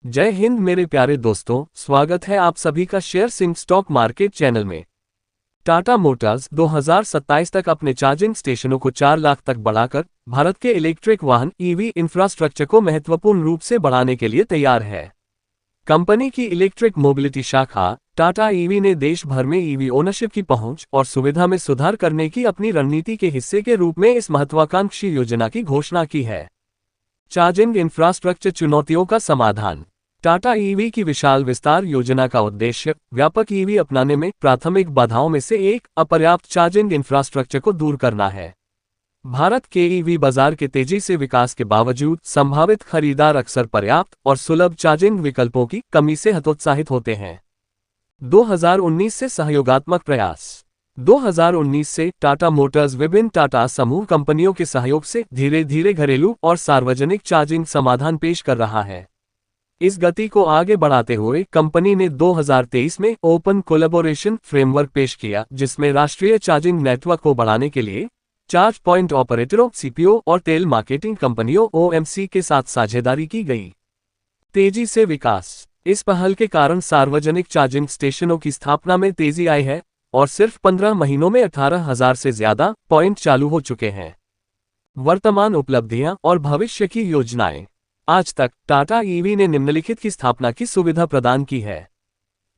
जय हिंद मेरे प्यारे दोस्तों, स्वागत है आप सभी का share Singh stock market channel में। टाटा मोटर्स 2027 तक अपने चार्जिंग स्टेशनों को 4 लाख तक बढ़ाकर भारत के इलेक्ट्रिक वाहन ईवी इंफ्रास्ट्रक्चर को महत्वपूर्ण रूप से बढ़ाने के लिए तैयार है। कंपनी की इलेक्ट्रिक मोबिलिटी शाखा टाटा ईवी ने देश भर में ईवी ओनरशिप की पहुंच और सुविधा में सुधार करने की अपनी रणनीति के हिस्से के रूप में इस महत्वाकांक्षी योजना की घोषणा की है। चार्जिंग इंफ्रास्ट्रक्चर चुनौतियों का समाधान। टाटा ईवी की विशाल विस्तार योजना का उद्देश्य व्यापक ईवी अपनाने में प्राथमिक बाधाओं में से एक अपर्याप्त चार्जिंग इंफ्रास्ट्रक्चर को दूर करना है। भारत के ईवी बाजार के तेजी से विकास के बावजूद संभावित खरीदार अक्सर पर्याप्त और सुलभ चार्जिंग विकल्पों की कमी से हतोत्साहित होते हैं। 2019 से सहयोगात्मक प्रयास। 2019 से टाटा मोटर्स विभिन्न टाटा समूह कंपनियों के सहयोग से धीरे धीरे घरेलू और सार्वजनिक चार्जिंग समाधान पेश कर रहा है। इस गति को आगे बढ़ाते हुए कंपनी ने 2023 में ओपन कोलैबोरेशन फ्रेमवर्क पेश किया, जिसमें राष्ट्रीय चार्जिंग नेटवर्क को बढ़ाने के लिए चार्ज पॉइंट ऑपरेटरों सीपीओ और तेल मार्केटिंग कंपनियों ओएमसी के साथ साझेदारी की गई। तेजी से विकास। इस पहल के कारण सार्वजनिक चार्जिंग स्टेशनों की स्थापना में तेजी आई है और सिर्फ 15 महीनों में 18,000 से ज्यादा पॉइंट चालू हो चुके हैं। वर्तमान उपलब्धियां और भविष्य की योजनाएं। आज तक टाटा ईवी ने निम्नलिखित की स्थापना की सुविधा प्रदान की है।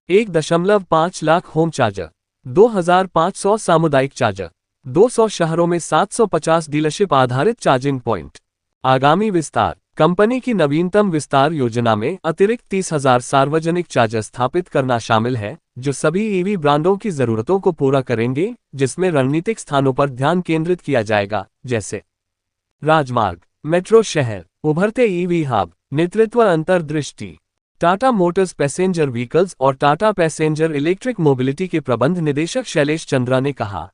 1.5 लाख होम चार्जर, 2,500 सामुदायिक चार्जर, 200 शहरों में 750 डीलरशिप आधारित चार्जिंग पॉइंट। आगामी विस्तार। कंपनी की नवीनतम विस्तार योजना में अतिरिक्त 30,000 सार्वजनिक चार्जर स्थापित करना शामिल है, जो सभी ईवी ब्रांडों की जरूरतों को पूरा करेंगे, जिसमें रणनीतिक स्थानों पर ध्यान केंद्रित किया जाएगा, जैसे राजमार्ग, मेट्रो शहर, उभरते ईवी हब। नेतृत्व अंतर्दृष्टि। टाटा मोटर्स पैसेंजर व्हीकल्स और टाटा पैसेंजर इलेक्ट्रिक मोबिलिटी के प्रबंध निदेशक शैलेश चंद्रा ने कहा,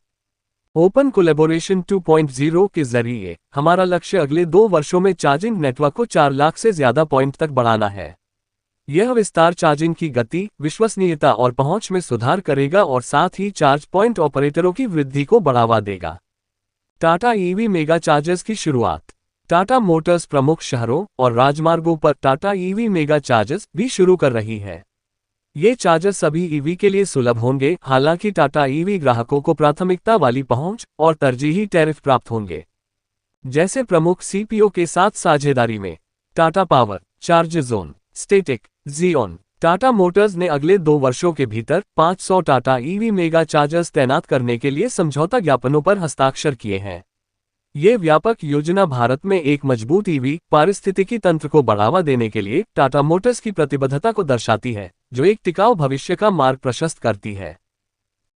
ओपन कोलैबोरेशन 2.0 के जरिए हमारा लक्ष्य अगले 2 वर्षों में चार्जिंग नेटवर्क को 4 लाख से ज्यादा पॉइंट तक बढ़ाना है। यह विस्तार चार्जिंग की गति, विश्वसनीयता और पहुंच में सुधार करेगा और साथ ही चार्ज पॉइंट ऑपरेटरों की वृद्धि को बढ़ावा देगा। टाटा ईवी मेगा चार्जर्स की शुरुआत। टाटा मोटर्स प्रमुख शहरों और राजमार्गों पर टाटा ईवी मेगा चार्जर्स भी शुरू कर रही है। ये चार्जर सभी ईवी के लिए सुलभ होंगे, हालांकि टाटा ईवी ग्राहकों को प्राथमिकता वाली पहुंच और तरजीही टैरिफ प्राप्त होंगे, जैसे प्रमुख सीपीओ के साथ साझेदारी में Tata Power, Charge Zone, Statiq, Zeon. Tata Motors ने अगले 2 वर्षों के भीतर 500 टाटा ईवी मेगा चार्जर्स तैनात करने के लिए समझौता ज्ञापनों पर हस्ताक्षर किए हैं। ये व्यापक योजना भारत में एक मजबूत ईवी पारिस्थितिकी तंत्र को बढ़ावा देने के लिए टाटा मोटर्स की प्रतिबद्धता को दर्शाती है, जो एक टिकाऊ भविष्य का मार्ग प्रशस्त करती है।